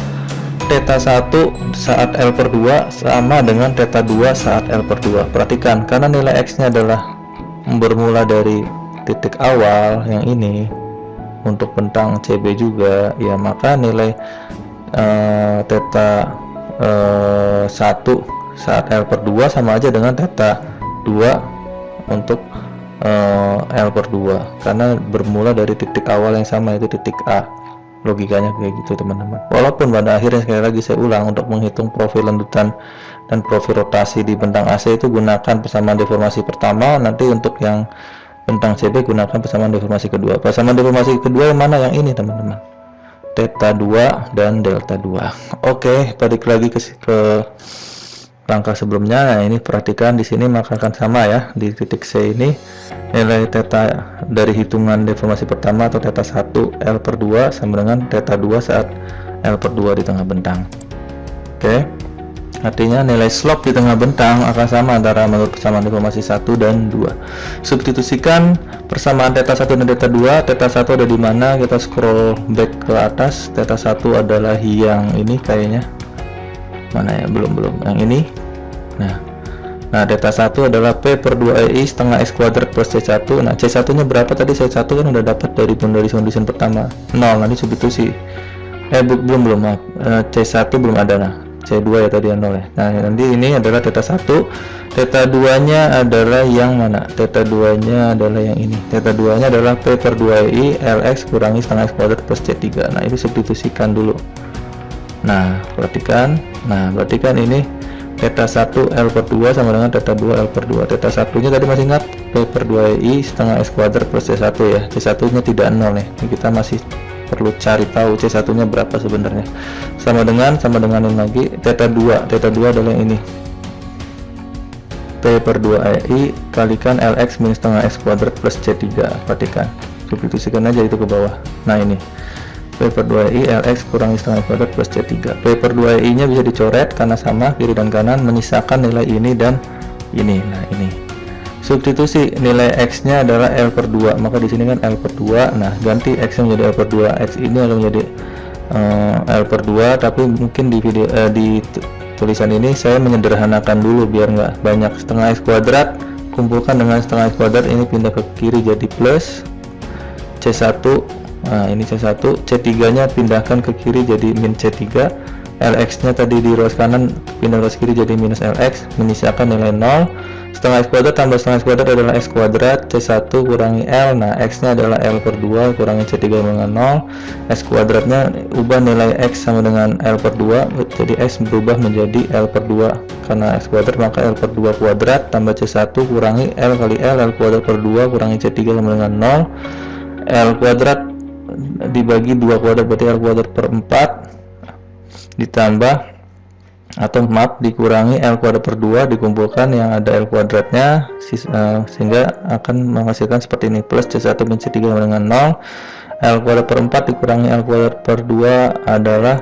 theta 1 saat L per 2 sama dengan theta 2 saat L per 2. Perhatikan, karena nilai X nya adalah bermula dari titik awal yang ini, untuk bentang CB juga, ya maka nilai theta 1 saat L per 2 sama aja dengan theta 2 untuk L per 2, karena bermula dari titik awal yang sama, yaitu titik A. Logikanya kayak gitu teman-teman. Walaupun pada akhirnya, sekali lagi saya ulang, untuk menghitung profil lanjutan dan profil rotasi di bentang AC itu gunakan persamaan deformasi pertama, nanti untuk yang bentang CB gunakan persamaan deformasi kedua. Persamaan deformasi kedua yang mana? Yang ini teman-teman, theta 2 dan delta 2. Oke, balik lagi ke langkah sebelumnya. Nah, ini perhatikan di sini maka akan sama ya, di titik C ini nilai theta dari hitungan deformasi pertama atau theta 1 L per 2 sama dengan theta 2 saat L per 2 di tengah bentang. Oke, artinya nilai slope di tengah bentang akan sama antara menurut persamaan deformasi 1 dan 2. Substitusikan persamaan theta 1 dan theta 2. Theta 1 ada di mana? Kita scroll back ke atas. Theta 1 adalah yang ini kayaknya. Mana ya? Belum yang ini. Nah theta 1 adalah P per 2EI setengah X kuadrat plus C1. Nah C1 nya berapa tadi? C1 kan udah dapat dari boundary condition pertama 0, nanti substitusi. Belum maaf, C1 belum ada. Nah C2 ya tadi yang 0 ya. Nah nanti ini adalah theta 1, theta 2 nya adalah yang mana? Theta 2 nya adalah yang ini. Theta 2 nya adalah P per 2EI LX kurangi setengah X kuadrat plus C3. Nah itu substitusikan dulu. Nah perhatikan, berarti kan ini theta 1 L per 2 sama dengan theta 2 L per 2. Theta 1 nya tadi masih ingat, P per 2I setengah X kuadrat plus C1 ya. C1 nya tidak 0 nih, ini kita masih perlu cari tahu C1 nya berapa sebenarnya. Sama dengan yang lagi theta 2 adalah yang ini, P per 2I kalikan LX minus setengah X kuadrat plus C3. Perhatikan, substitusikan aja itu ke bawah. Nah ini P per 2i LX kurangi setengah kuadrat plus C3. P per 2i nya bisa dicoret karena sama kiri dan kanan, menyisakan nilai ini dan ini. Nah ini substitusi nilai X nya adalah L per 2, maka di sini kan L per 2. Nah ganti X nya menjadi L per 2, X ini akan menjadi L per 2, tapi mungkin di video di tulisan ini saya menyederhanakan dulu biar nggak banyak. Setengah X kuadrat kumpulkan dengan setengah X kuadrat, ini pindah ke kiri jadi plus C1. Nah ini C1, C3 nya pindahkan ke kiri jadi min C3, LX nya tadi di ruas kanan pindah ruas kiri jadi minus LX, menyisakan nilai 0. Setengah X kuadrat tambah setengah X kuadrat adalah X kuadrat, C1 kurangi L, nah X nya adalah L per 2 kurangi C3 dengan 0, X kuadratnya ubah nilai X sama dengan L per 2, jadi X berubah menjadi L per 2, karena X kuadrat maka L per 2 kuadrat tambah C1 kurangi L kali L kuadrat per 2 kurangi C3 sama dengan 0, L kuadrat dibagi 2 kuadrat berarti L kuadrat per 4, ditambah atau maaf dikurangi L kuadrat per 2, dikumpulkan yang ada L kuadratnya sehingga akan menghasilkan seperti ini, plus C1 min C3 sama dengan 0. L kuadrat per 4 dikurangi L kuadrat per 2 adalah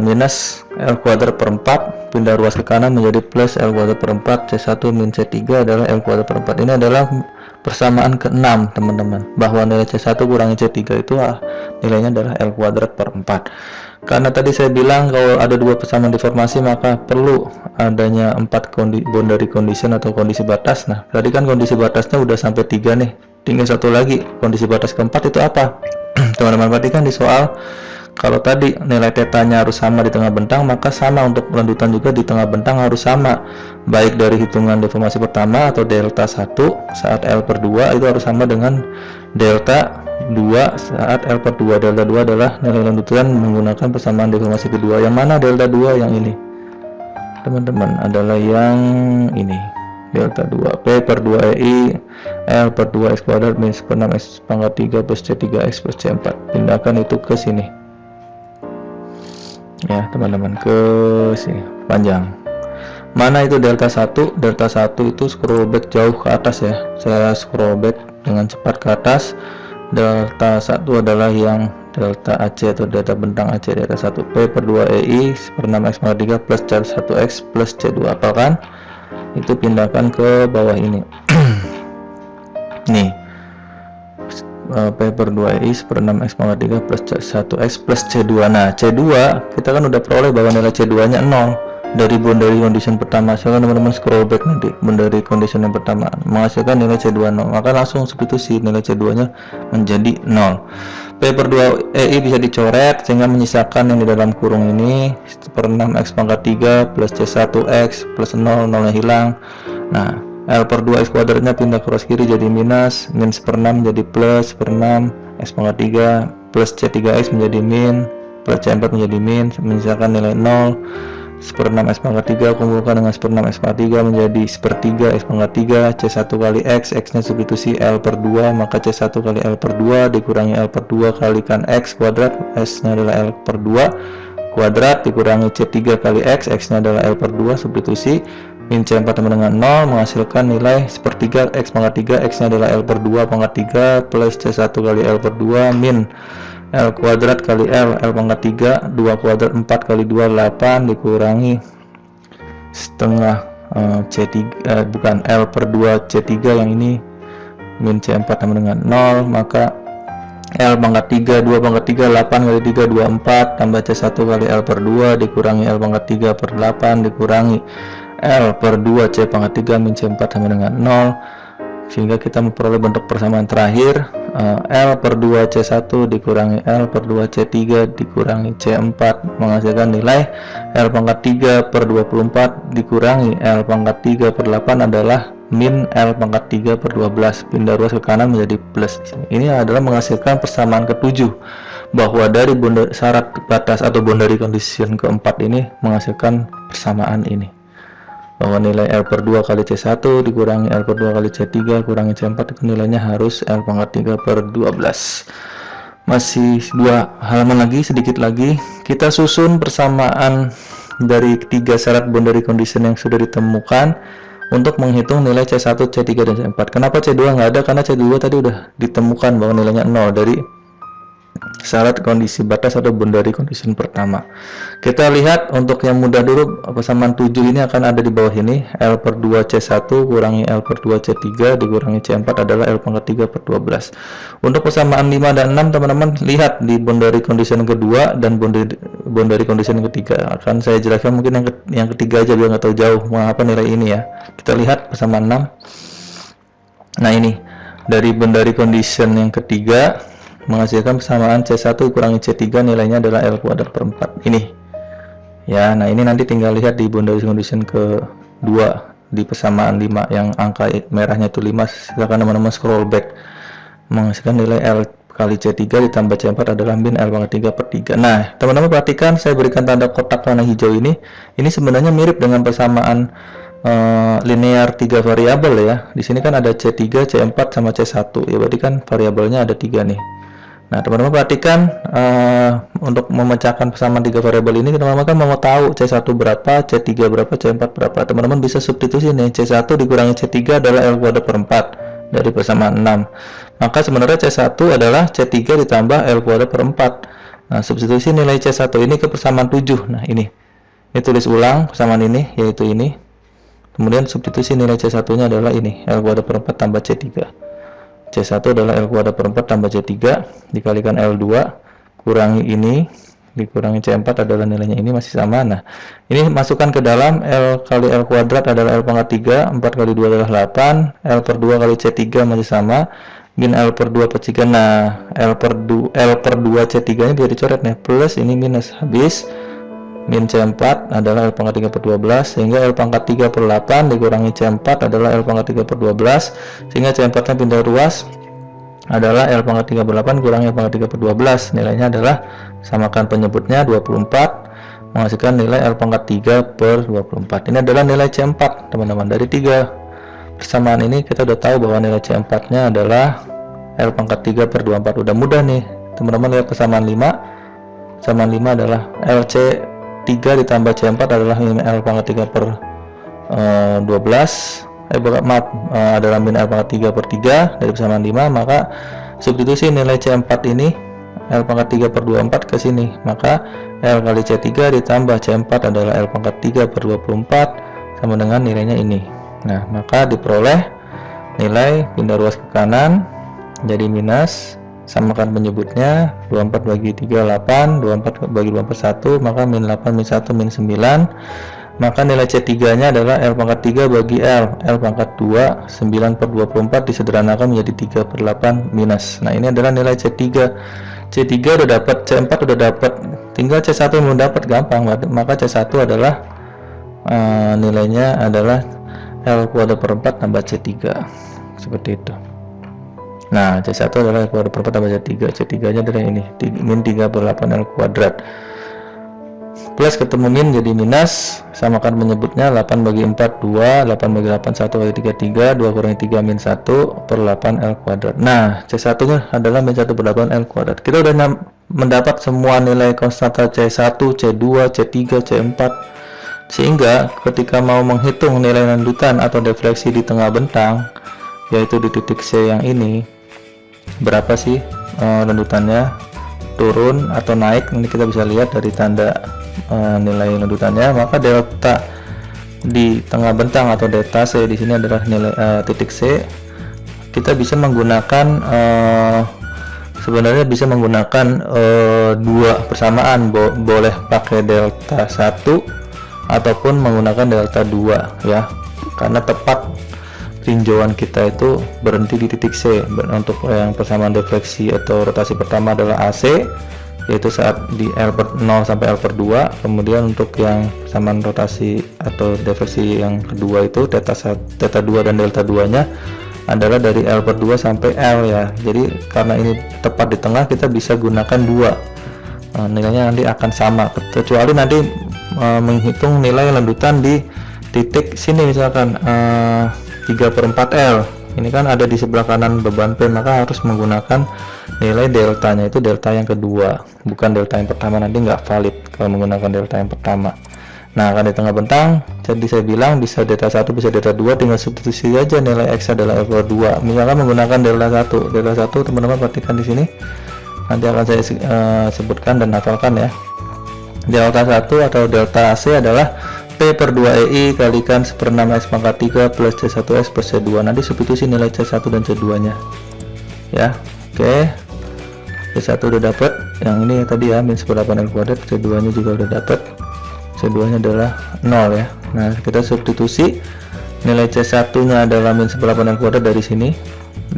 minus L kuadrat per 4, pindah ruas ke kanan menjadi plus L kuadrat per 4, C1 min C3 adalah L kuadrat per 4. Ini adalah persamaan ke-6 teman-teman, bahwa nilai C1 kurangi C3 itu nilainya adalah L kuadrat per 4. Karena tadi saya bilang kalau ada dua persamaan deformasi maka perlu adanya 4 boundary condition atau kondisi batas. Nah tadi kan kondisi batasnya udah sampai 3 nih, tinggal satu lagi, kondisi batas keempat itu apa? Teman-teman perhatikan di soal, kalau tadi nilai tetanya harus sama di tengah bentang, maka sama untuk lanjutan juga di tengah bentang harus sama, baik dari hitungan deformasi pertama atau delta 1 saat L per 2 itu harus sama dengan delta 2 saat L per 2. Delta 2 adalah nilai lanjutan menggunakan persamaan deformasi kedua. Yang mana delta 2? Yang ini teman-teman, adalah yang ini. delta 2 P per 2 EI L per 2 X kuadrat min 1/6 X pangkat 3 plus C3X plus C4. Pindahkan itu ke sini ya teman-teman, ke sini panjang. Mana itu delta 1? Delta 1 itu scroll back jauh ke atas ya, saya scroll back dengan cepat ke atas. Delta 1 adalah yang delta AC atau delta bentang AC, delta 1 P per 2 EI 1/6 X pangkat 3 plus C1X plus C2 apa kan, itu pindahkan ke bawah ini. Nih P per 2 EI 1/6 X pangkat 3 plus C1X plus C2. Nah C2 kita kan udah peroleh bahwa nilai C2 nya 0 dari boundary condition pertama. Silahkan teman-teman scroll back nanti, boundary condition yang pertama menghasilkan nilai C2 0, maka langsung substitusi nilai C2 nya menjadi 0. P per 2 EI bisa dicoret sehingga menyisakan yang di dalam kurung ini 1/6 X pangkat 3 plus C1X plus 0, 0 nya hilang. Nah L per 2 X kuadratnya pindah ke cross kiri jadi minus, min 1/6 jadi plus 1/6 X pangkat 3 plus C3X menjadi min plus C4 menjadi min, menyisakan nilai 0. 1/6 X pangkat 3 kumpulkan dengan 1/6 X pangkat 3 menjadi 1/3 X pangkat 3 C1 kali X, X nya substitusi L per 2, maka C1 kali L per 2 dikurangi L per 2 kalikan X kuadrat, S nya adalah L per 2 kuadrat dikurangi C3 kali X, X nya adalah L per 2, substitusi min C4 sama dengan 0 menghasilkan nilai 1/3 X pangkat 3, X nya adalah L per 2 pangkat 3 plus C1 kali L per 2 min L kuadrat kali L pangkat 3, 2 kuadrat 4 kali 2 8 dikurangi setengah C3 bukan L per 2 C3 yang ini min C4 sama dengan 0, maka L pangkat 3 2 pangkat 3 8 kali 3 24 tambah C1 kali L per 2 dikurangi L pangkat 3 per 8 dikurangi L per 2 C pangkat 3 min C4 sama dengan 0, sehingga kita memperoleh bentuk persamaan terakhir L per 2 C1 dikurangi L per 2 C3 dikurangi C4 menghasilkan nilai L pangkat 3 per 24 dikurangi L pangkat 3 per 8 adalah min L pangkat 3 per 12, pindah ruas ke kanan menjadi plus. Ini adalah menghasilkan persamaan ketujuh, bahwa dari syarat batas atau boundary condition keempat ini menghasilkan persamaan ini, bahwa nilai L per 2 kali C1 dikurangi L per 2 kali C3 kurangi C4 itu nilainya harus L pangkat 3 per 12. Masih 2 halaman lagi, sedikit lagi kita susun persamaan dari 3 syarat boundary condition yang sudah ditemukan untuk menghitung nilai C1, C3 dan C4. Kenapa C2 nggak ada? Karena C2 tadi udah ditemukan bahwa nilainya 0 dari syarat kondisi batas atau boundary condition pertama. Kita lihat untuk yang mudah dulu, persamaan 7 ini akan ada di bawah ini. L per 2 C1 kurangi L per 2 C3 dikurangi C4 adalah L pangkat 3 per 12. Untuk persamaan 5 dan 6 teman-teman lihat di boundary condition kedua dan boundary condition ketiga. Akan saya jelaskan mungkin yang ketiga aja biar nggak tahu jauh mengapa nilai ini ya. Kita lihat persamaan 6. Nah ini dari boundary condition yang ketiga menghasilkan persamaan C1 kurangi C3 nilainya adalah L kuadrat per 4 ini ya. Nah ini nanti tinggal lihat di boundary condition kedua di persamaan 5 yang angka merahnya itu 5, silakan teman-teman scroll back, menghasilkan nilai L kali C3 ditambah C4 adalah min L pangkat 3 per 3. Nah teman-teman perhatikan saya berikan tanda kotak warna hijau ini sebenarnya mirip dengan persamaan linear 3 variabel ya. Di sini kan ada C3, C4 sama C1 ya, berarti kan variabelnya ada 3 nih. Nah teman-teman perhatikan untuk memecahkan persamaan 3 variabel ini teman-teman kan mau tahu C1 berapa, C3 berapa, C4 berapa. Teman-teman bisa substitusi nih, C1 dikurangi C3 adalah L kuadrat per 4 dari persamaan 6, maka sebenarnya C1 adalah C3 ditambah L kuadrat per 4. Nah substitusi nilai C1 ini ke persamaan 7. Nah ini tulis ulang persamaan ini, yaitu ini, kemudian substitusi nilai C1 nya adalah ini L kuadrat per 4 tambah C3. C1 adalah L kuadrat per 4 tambah C3 dikalikan L2 kurangi ini dikurangi C4 adalah nilainya ini masih sama. Nah ini masukkan ke dalam, L kali L kuadrat adalah L pangkat 3, 4 kali 2 adalah 8, L per 2 kali C3 masih sama, min L per 2 per 3. Nah L per 2 C3 nya bisa dicoret nih, plus ini minus, habis min C4 adalah L pangkat 3 per 12, sehingga L pangkat 3 per 8 dikurangi C4 adalah L pangkat 3 per 12, sehingga C4 nya pindah ruas adalah L pangkat 3 per 8 kurangi L pangkat 3 per 12, nilainya adalah samakan penyebutnya 24, menghasilkan nilai L pangkat 3 per 24. Ini adalah nilai C4 teman-teman dari 3 persamaan ini kita udah tahu bahwa nilai C4 nya adalah L pangkat 3 per 24. Udah mudah nih teman-teman, lihat persamaan 5. Persamaan 5 adalah LC3 ditambah C4 adalah L pangkat 3 per 12. Adalah min L pangkat 3 per 3 dari persamaan 5. Maka substitusi nilai C4 ini L pangkat 3 per 24 ke sini, maka L kali C3 ditambah C4 adalah L pangkat 3 per 24 sama dengan nilainya ini. Nah, maka diperoleh nilai pindah ruas ke kanan jadi minus, samakan penyebutnya, 24 bagi 3 8, 24 bagi 24 1, maka min 8 min 1 min 9. Maka nilai C3 nya adalah L pangkat 3 bagi L pangkat 2, 9 per 24 disederhanakan menjadi 3 per 8 minus. Nah, ini adalah nilai C3. C3 udah dapat, C4 udah dapat, tinggal C1 yang mau dapat, gampang. Maka C1 adalah nilainya adalah L kuadrat per 4 tambah C3, seperti itu. Nah, C1 adalah L kuadrat per 4 tambah C3, C3 nya adalah ini, min 3 per 8 L kuadrat plus ketemu min jadi minus, samakan menyebutnya, 8 bagi 4 2, 8 bagi 8 1 bagi 3 3, 2 kurangi 3 min 1 per 8 L kuadrat. Nah, C1 nya adalah min 1 per 8 L kuadrat. Kita udah mendapat semua nilai konstanta C1, C2, C3, C4, sehingga ketika mau menghitung nilai lanjutan atau defleksi di tengah bentang, yaitu di titik C yang ini, berapa sih lanjutannya, turun atau naik, ini kita bisa lihat dari tanda nilai lanjutannya. Maka delta di tengah bentang atau delta C di sini adalah nilai titik C. Kita bisa menggunakan sebenarnya bisa menggunakan dua persamaan, boleh pakai delta 1 ataupun menggunakan delta 2 ya, karena tepat tinjauan kita itu berhenti di titik C. Untuk yang persamaan defleksi atau rotasi pertama adalah AC, yaitu saat di L per 0 sampai L per 2. Kemudian untuk yang persamaan rotasi atau defleksi yang kedua itu theta 2 dan delta 2 nya adalah dari L per 2 sampai L ya. Jadi karena ini tepat di tengah, kita bisa gunakan 2. Nilainya nanti akan sama, kecuali nanti menghitung nilai lanjutan di titik sini, misalkan 3 per 4 L ini kan ada di sebelah kanan beban P, maka harus menggunakan nilai deltanya, itu delta yang kedua, bukan delta yang pertama. Nanti nggak valid kalau menggunakan delta yang pertama. Nah, kan di tengah bentang, jadi saya bilang bisa delta 1 bisa delta 2, tinggal substitusi aja nilai X adalah L per 2. Misalkan menggunakan delta 1, teman-teman perhatikan di sini, nanti akan saya sebutkan dan hafalkan ya. Delta 1 atau delta AC adalah P per 2 EI kalikan 1/6 X pangkat 3 plus C1S plus C2. Nanti substitusi nilai C1 dan C2 nya ya. Oke, C1 udah dapat, yang ini tadi ya, min 1/8 L kuadrat. C2 nya juga udah dapat, C2 nya adalah 0 ya. Nah, kita substitusi nilai C1 nya adalah min 1/8 L kuadrat dari sini,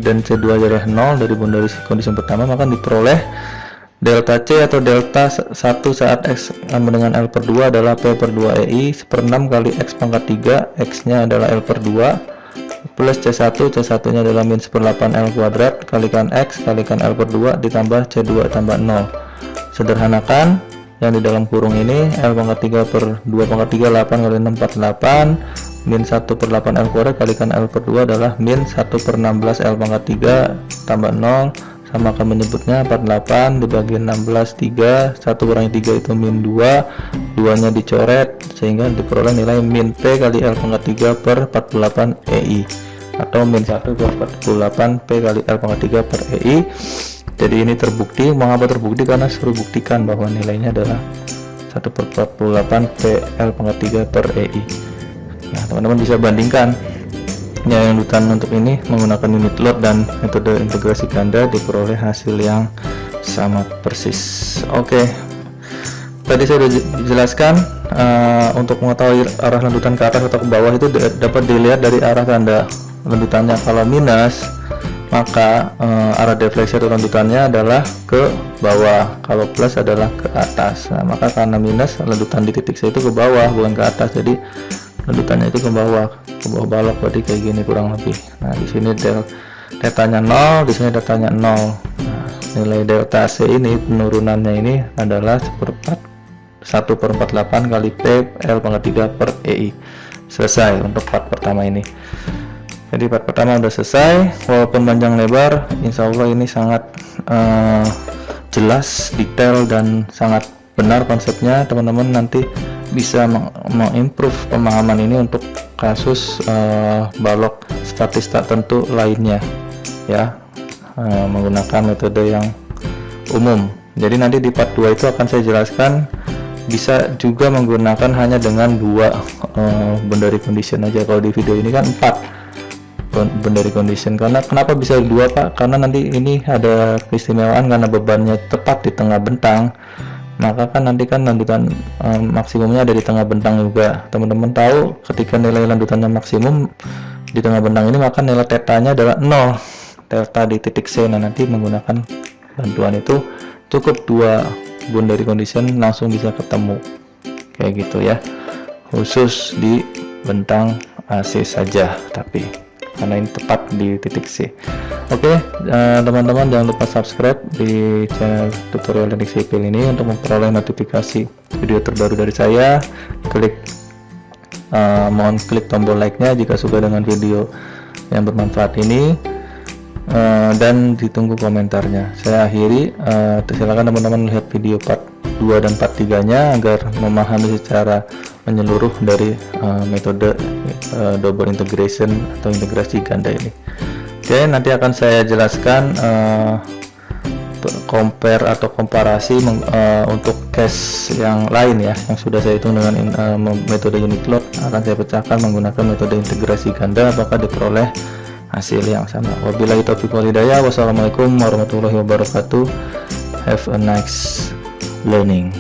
dan C2 adalah 0 dari kondisi pertama, maka diperoleh delta C atau delta 1 saat X sama dengan L per 2 adalah P per 2 EI 1/6 kali X pangkat 3, X nya adalah L per 2 plus C1 nya adalah min 1/8 L kuadrat kalikan X kalikan L per 2 ditambah C2 tambah 0. Sederhanakan yang di dalam kurung ini, L pangkat 3 per 2 pangkat 3 8 kali 6 48, min 1/8 L kuadrat kalikan L per 2 adalah min 1/16 L pangkat 3 tambah 0, samakan menyebutnya 48 dibagi 16 3, 1 kurangi 3 itu min 2, 2 nya dicoret sehingga diperoleh nilai min P kali L pangkat 3 per 48 EI atau min 1 per 48 P kali L pangkat 3 per EI. Jadi ini terbukti. Mengapa terbukti? Karena suruh buktikan bahwa nilainya adalah 1 per 48 P L pangkat 3 per EI. Nah, teman-teman bisa bandingkan yang lanjutan untuk ini menggunakan unit load dan metode integrasi ganda, diperoleh hasil yang sama persis. Oke, tadi saya sudah jelaskan untuk mengetahui arah lanjutan ke atas atau ke bawah itu dapat dilihat dari arah tanda lanjutannya. Kalau minus, maka arah defleksi atau lanjutannya adalah ke bawah, kalau plus adalah ke atas. Nah, maka karena minus, lanjutan di titik C itu ke bawah bukan ke atas, jadi lanjutannya itu ke bawah balok, berarti kayak gini kurang lebih. Nah, di sini deltanya 0, di sini deltanya 0. Nah, nilai delta C ini penurunannya ini adalah 1/48 kali P L pangkat 3 per EI. Selesai untuk part pertama ini. Jadi part pertama udah selesai, walaupun panjang lebar, insya Allah ini sangat jelas, detail, dan sangat benar konsepnya. Teman-teman nanti bisa mengimprove pemahaman ini untuk kasus balok statis tak tentu lainnya ya, menggunakan metode yang umum. Jadi nanti di part 2 itu akan saya jelaskan bisa juga menggunakan hanya dengan 2 boundary condition aja. Kalau di video ini kan 4 boundary condition. Karena kenapa bisa 2 Pak? Karena nanti ini ada keistimewaan karena bebannya tepat di tengah bentang, maka kan nanti kan landutan maksimumnya ada di tengah bentang juga. Teman-teman tahu ketika nilai landutannya maksimum di tengah bentang ini, maka nilai tetanya adalah 0, delta di titik C. Nah, nanti menggunakan bantuan itu cukup 2 boundary condition langsung bisa ketemu kayak gitu ya, khusus di bentang AC saja, tapi karena ini tepat di titik C. Oke, teman-teman jangan lupa subscribe di channel tutorial teknik sipil ini untuk memperoleh notifikasi video terbaru dari saya. Mohon klik tombol like-nya jika suka dengan video yang bermanfaat ini, dan ditunggu komentarnya. Saya akhiri, silakan teman-teman lihat video part 2 dan part 3 nya agar memahami secara menyeluruh dari metode double integration atau integrasi ganda ini. Oke, nanti akan saya jelaskan compare atau komparasi untuk case yang lain ya, yang sudah saya hitung dengan metode unit load, akan saya pecahkan menggunakan metode integrasi ganda, apakah diperoleh hasil yang sama. Wabillahi taufiq wal hidayah. Wassalamualaikum warahmatullahi wabarakatuh. Have a nice learning.